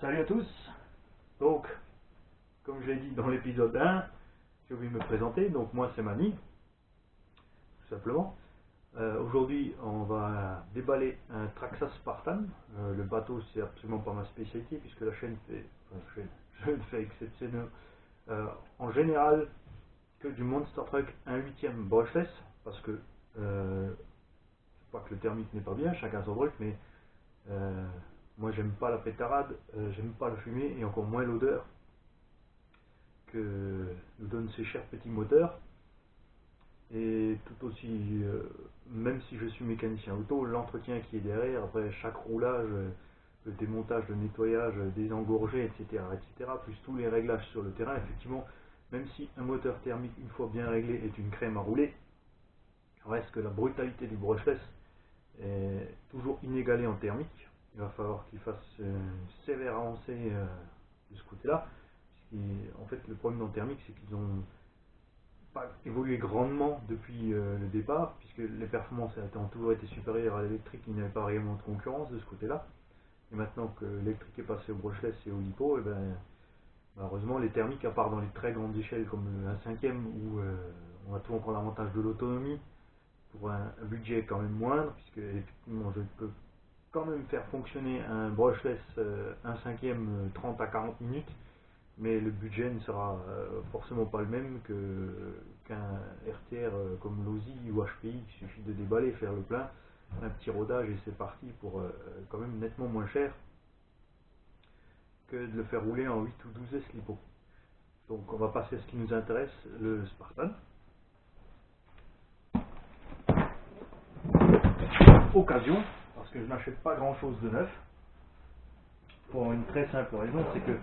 Salut à tous. Donc, comme je l'ai dit dans l'épisode 1, je vais me présenter. Donc moi c'est Mani, tout simplement. Aujourd'hui on va déballer un Traxxas Spartan. Le bateau c'est absolument pas ma spécialité puisque la chaîne fait, je le fais exceptionnel. En général que du Monster Truck 1/8 brushless parce que pas que le thermique n'est pas bien, chacun son truc, mais moi j'aime pas la pétarade, j'aime pas la fumée et encore moins l'odeur que nous donnent ces chers petits moteurs. Et tout aussi, même si je suis mécanicien auto, l'entretien qui est derrière, après chaque roulage, le démontage, le nettoyage, désengorger, etc., plus tous les réglages sur le terrain, effectivement, même si un moteur thermique une fois bien réglé est une crème à rouler, reste que la brutalité du brushless est toujours inégalée en thermique. Il va falloir qu'il fasse une sévère avancée de ce côté-là. En fait, le problème dans le thermique, c'est qu'ils ont pas évolué grandement depuis le départ, puisque les performances ont toujours été supérieures à l'électrique, il n'y avait pas réellement de concurrence de ce côté-là. Et maintenant que l'électrique est passé au brushless et au lipo, et ben, malheureusement, les thermiques, à part dans les très grandes échelles comme un 5e, où on a toujours encore l'avantage de l'autonomie, pour un budget quand même moindre, puisque effectivement je peux quand même faire fonctionner un brushless 1/5 30 à 40 minutes, mais le budget ne sera forcément pas le même qu'un RTR comme l'OSI ou HPI. Il suffit de déballer, faire le plein, un petit rodage et c'est parti pour quand même nettement moins cher que de le faire rouler en 8 ou 12 S lipo. Donc on va passer à ce qui nous intéresse, le Spartan. Occasion, parce que je n'achète pas grand chose de neuf, pour une très simple raison, c'est que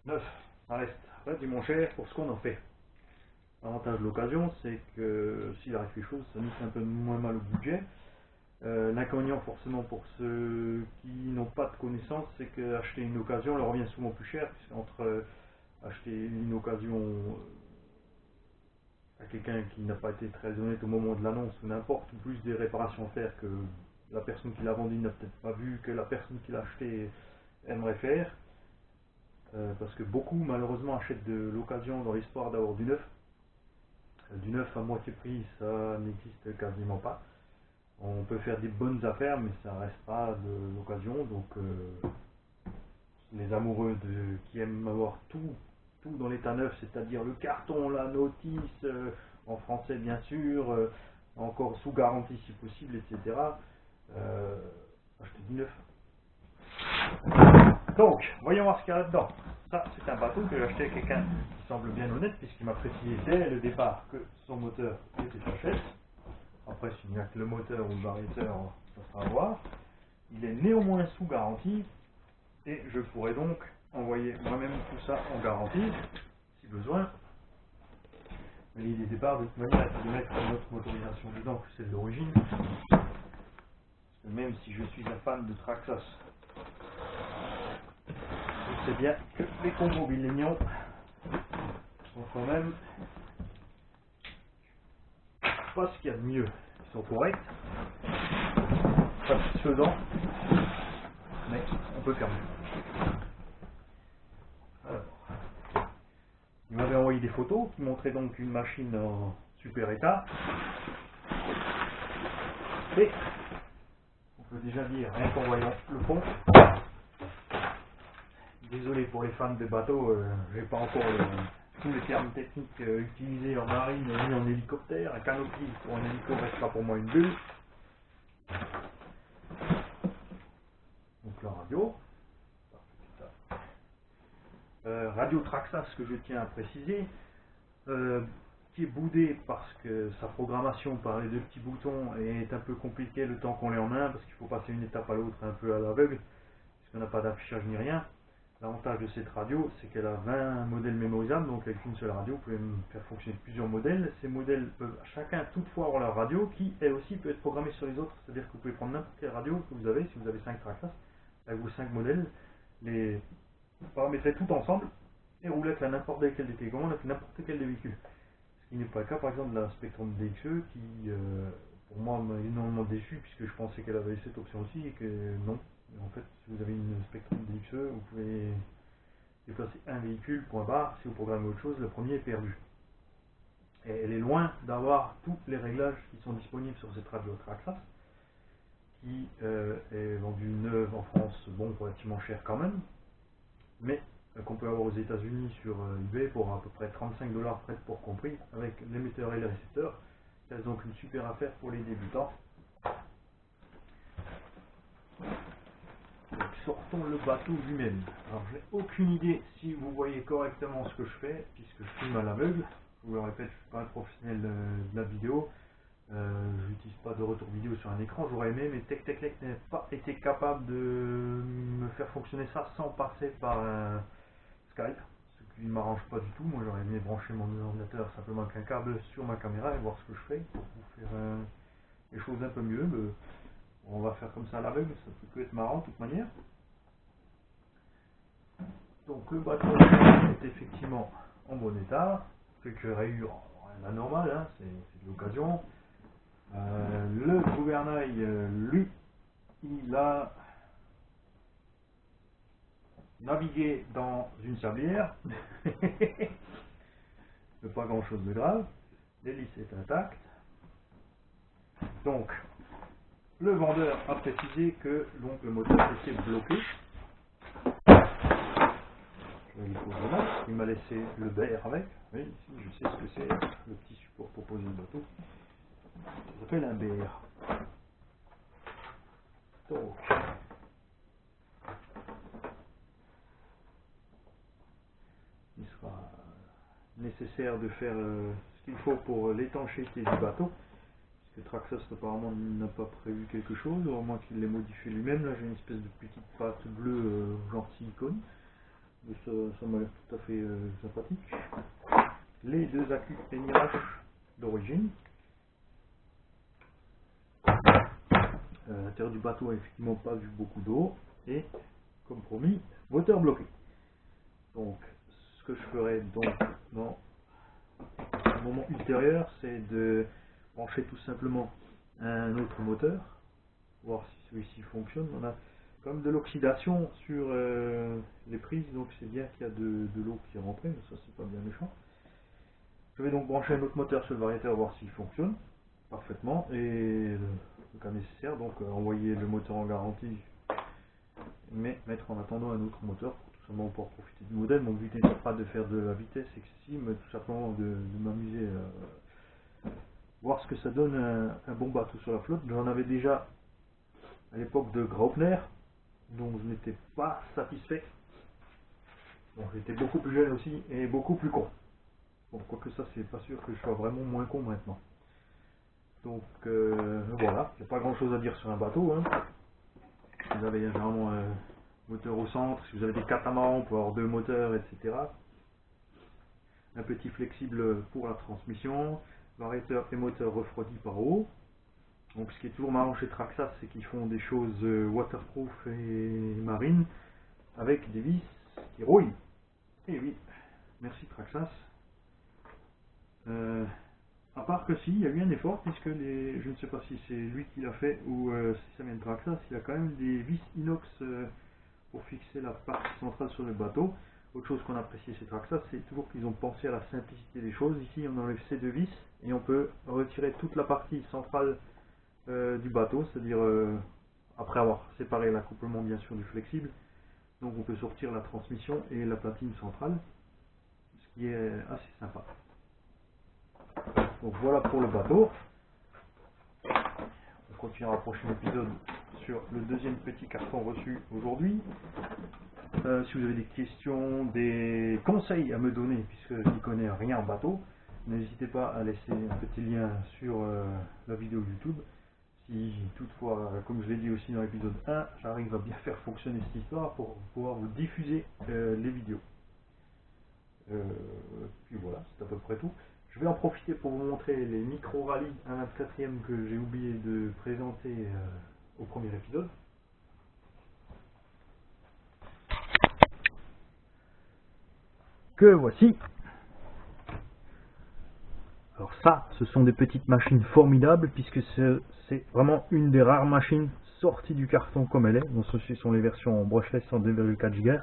neuf, ça reste relativement cher pour ce qu'on en fait. L'avantage de l'occasion, c'est que s'il arrive quelque chose, ça nous fait un peu moins mal au budget. L'inconvénient forcément pour ceux qui n'ont pas de connaissances, c'est qu'acheter une occasion leur revient souvent plus cher, puisqu'entre acheter une occasion à quelqu'un qui n'a pas été très honnête au moment de l'annonce, ou n'importe, ou plus des réparations à faire que la personne qui l'a vendu n'a peut-être pas vu, que la personne qui l'a acheté aimerait faire, parce que beaucoup malheureusement achètent de l'occasion dans l'espoir d'avoir du neuf. Du neuf à moitié prix, ça n'existe quasiment pas. On peut faire des bonnes affaires, mais ça restera de l'occasion. Donc les amoureux qui aiment avoir tout dans l'état neuf, c'est-à-dire le carton, la notice, en français bien sûr, encore sous garantie si possible, etc. Acheter du neuf. Donc, voyons voir ce qu'il y a là-dedans. Ça, c'est un bateau que j'ai acheté à quelqu'un qui semble bien honnête, puisqu'il m'a précisé dès le départ que son moteur était HS. Après, s'il n'y a que le moteur ou le variateur, ça sera à voir. Il est néanmoins sous garantie, et je pourrais donc envoyer moi-même tout ça en garantie, si besoin. Mais l'idée de départ, de toute manière, c'est de mettre notre motorisation dedans, que c'est de l'origine. Parce que même si je suis un fan de Traxxas, je sais bien que les combos Millennium sont quand même pas ce qu'il y a de mieux. Ils sont corrects, satisfaisants, mais on peut faire mieux. Alors, il m'avait envoyé des photos qui montraient donc une machine en super état. Et on peut déjà dire, rien qu'en voyant le pont, désolé pour les fans de bateaux, j'ai pas encore tous les termes techniques utilisés en marine ni en hélicoptère. Un canopy pour un hélico restera pour moi une bulle. Donc la radio. Radio Traxxas, que je tiens à préciser, qui est boudé parce que sa programmation par les deux petits boutons est un peu compliquée le temps qu'on l'ait en main, parce qu'il faut passer une étape à l'autre un peu à l'aveugle, puisqu'on n'a pas d'affichage ni rien. L'avantage de cette radio, c'est qu'elle a 20 modèles mémorisables, donc avec une seule radio, vous pouvez faire fonctionner plusieurs modèles. Ces modèles peuvent chacun toutefois avoir leur radio, qui elle aussi peut être programmée sur les autres, c'est-à-dire que vous pouvez prendre n'importe quelle radio que vous avez, si vous avez 5 Traxxas, avec vos 5 modèles, les paramétrer tout ensemble, et rouler avec n'importe quelle des télécommandes, avec n'importe quel des véhicules. Ce qui n'est pas le cas par exemple de la Spectrum DXE, qui pour moi m'a énormément déçu puisque je pensais qu'elle avait cette option aussi et que non. En fait, si vous avez une Spectrum DXE, vous pouvez déplacer un véhicule, point barre. Si vous programmez autre chose, le premier est perdu. Et elle est loin d'avoir tous les réglages qui sont disponibles sur cette radio Traxxas, qui est vendue neuve en France, bon, relativement cher quand même, mais qu'on peut avoir aux États-Unis sur eBay pour à peu près 35 $ frais de port compris, avec l'émetteur et le récepteur. C'est donc une super affaire pour les débutants. Donc sortons le bateau lui-même. Alors j'ai aucune idée si vous voyez correctement ce que je fais, puisque je filme à l'aveugle. Je vous le répète, je ne suis pas un professionnel de la vidéo. Je n'utilise pas de retour vidéo sur un écran, j'aurais aimé, mais TechTech n'a pas été capable de me faire fonctionner ça sans passer par un Skype, ce qui ne m'arrange pas du tout. Moi j'aurais aimé brancher mon ordinateur simplement avec un câble sur ma caméra et voir ce que je fais pour vous faire les choses un peu mieux. On va faire comme ça à l'aveugle, ça peut être marrant de toute manière. Donc le bateau est effectivement en bon état, quelques rayures, rien d'anormal, hein, c'est de l'occasion. Le gouvernail, lui, il a navigué dans une sablière, pas grand chose de grave, l'hélice est intacte. Donc, le vendeur a précisé que donc, le moteur était bloqué. Il m'a laissé le BR avec. Oui, ici, je sais ce que c'est, le petit support pour poser le bateau. Ça s'appelle un BR. Donc, il sera nécessaire de faire ce qu'il faut pour l'étanchéité du bateau. Parce que Traxxas apparemment n'a pas prévu quelque chose, au moins qu'il l'ait modifié lui-même. Là j'ai une espèce de petite pâte bleue genre silicone. Mais ça m'a l'air tout à fait sympathique. Les deux accus NIH d'origine. L'intérieur du bateau a effectivement pas vu beaucoup d'eau. Et comme promis, moteur bloqué. Donc ce que je ferai donc dans un moment ultérieur, c'est de brancher tout simplement un autre moteur, voir si celui-ci fonctionne. On a comme de l'oxydation sur les prises, donc c'est bien qu'il y a de l'eau qui est rentrée, mais ça c'est pas bien méchant. Je vais donc brancher un autre moteur sur le variateur, voir s'il fonctionne parfaitement, et le cas nécessaire, donc envoyer le moteur en garantie, mais mettre en attendant un autre moteur pour tout simplement pouvoir profiter du modèle. Mon but n'est pas de faire de la vitesse excessive, mais tout simplement de m'amuser voir ce que ça donne un bon bateau sur la flotte. J'en avais déjà à l'époque de Graupner, dont je n'étais pas satisfait. Bon, j'étais beaucoup plus jeune aussi et beaucoup plus con. Bon, quoique ça, c'est pas sûr que je sois vraiment moins con maintenant. Donc voilà, il n'y a pas grand chose à dire sur un bateau. Hein. Vous avez généralement un moteur au centre, si vous avez des catamarans, on peut avoir deux moteurs, etc. Un petit flexible pour la transmission, variateur et moteur refroidi par eau. Donc ce qui est toujours marrant chez Traxxas, c'est qu'ils font des choses waterproof et marines avec des vis qui rouillent. Et oui, merci Traxxas. À part que si, il y a eu un effort, puisque je ne sais pas si c'est lui qui l'a fait ou si ça vient de Traxxas, il y a quand même des vis inox pour fixer la partie centrale sur le bateau. Autre chose qu'on apprécie chez Traxxas, c'est toujours qu'ils ont pensé à la simplicité des choses. Ici, on enlève ces deux vis et on peut retirer toute la partie centrale du bateau, c'est-à-dire après avoir séparé l'accouplement bien sûr du flexible. Donc on peut sortir la transmission et la platine centrale, ce qui est assez sympa. Donc voilà pour le bateau. On continuera au prochain épisode sur le deuxième petit carton reçu aujourd'hui. Si vous avez des questions, des conseils à me donner, puisque je n'y connais rien en bateau, n'hésitez pas à laisser un petit lien sur la vidéo YouTube. Si toutefois, comme je l'ai dit aussi dans l'épisode 1, j'arrive à bien faire fonctionner cette histoire pour pouvoir vous diffuser les vidéos. Puis voilà, c'est à peu près tout. Je vais en profiter pour vous montrer les micro-rallyes 1/24e que j'ai oublié de présenter au premier épisode. Que voici. Alors ça, ce sont des petites machines formidables, puisque c'est vraiment une des rares machines sorties du carton comme elle est. Donc ce sont les versions brushless en 2,4 GHz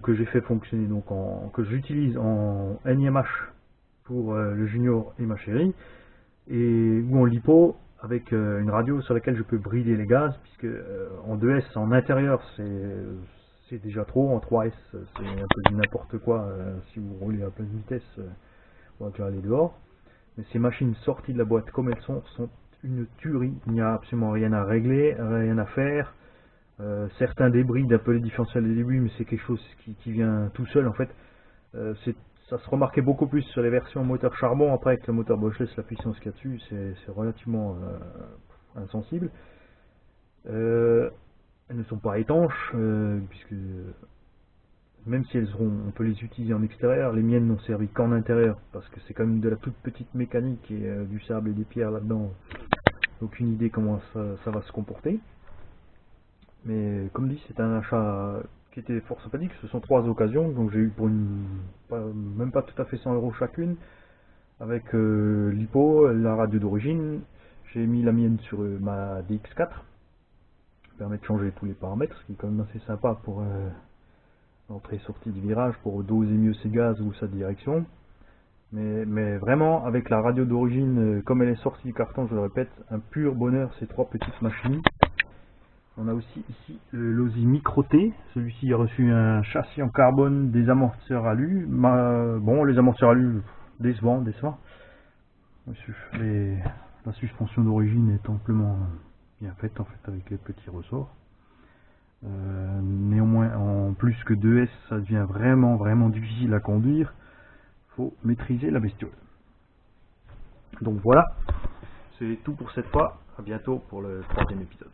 que j'ai fait fonctionner, donc que j'utilise en NIMH pour le junior et ma chérie, ou en lipo avec une radio sur laquelle je peux brider les gaz, puisque en 2S en intérieur c'est déjà trop, en 3S c'est un peu du n'importe quoi. Si vous roulez à pleine vitesse, on va déjà aller dehors. Mais ces machines sorties de la boîte comme elles sont une tuerie. Il n'y a absolument rien à régler, rien à faire. Certains débris d'un peu les différentiels des débuts, mais c'est quelque chose qui vient tout seul en fait. Ça se remarquait beaucoup plus sur les versions moteur charbon. Après, avec le moteur brushless, la puissance qu'il y a dessus, c'est relativement insensible. Elles ne sont pas étanches, puisque même si on peut les utiliser en extérieur, les miennes n'ont servi qu'en intérieur, parce que c'est quand même de la toute petite mécanique et du sable et des pierres là-dedans. Aucune idée comment ça va se comporter. Mais comme dit, c'est un achat qui était fort sympathique. Ce sont 3 occasions, donc j'ai eu pour même pas tout à fait 100 € chacune, avec l'hypo, la radio d'origine. J'ai mis la mienne sur ma DX4, qui permet de changer tous les paramètres, ce qui est quand même assez sympa pour l'entrée et sortie du virage, pour doser mieux ses gaz ou sa direction. Mais vraiment, avec la radio d'origine, comme elle est sortie du carton, je le répète, un pur bonheur ces 3 petites machines. On a aussi ici le Losi Micro T. Celui-ci a reçu un châssis en carbone, des amortisseurs alu. Bon, les amortisseurs alu, décevant. La suspension d'origine est amplement bien faite en fait avec les petits ressorts. Néanmoins, en plus que 2S, ça devient vraiment difficile à conduire. Faut maîtriser la bestiole. Donc voilà, c'est tout pour cette fois. À bientôt pour le 3e épisode.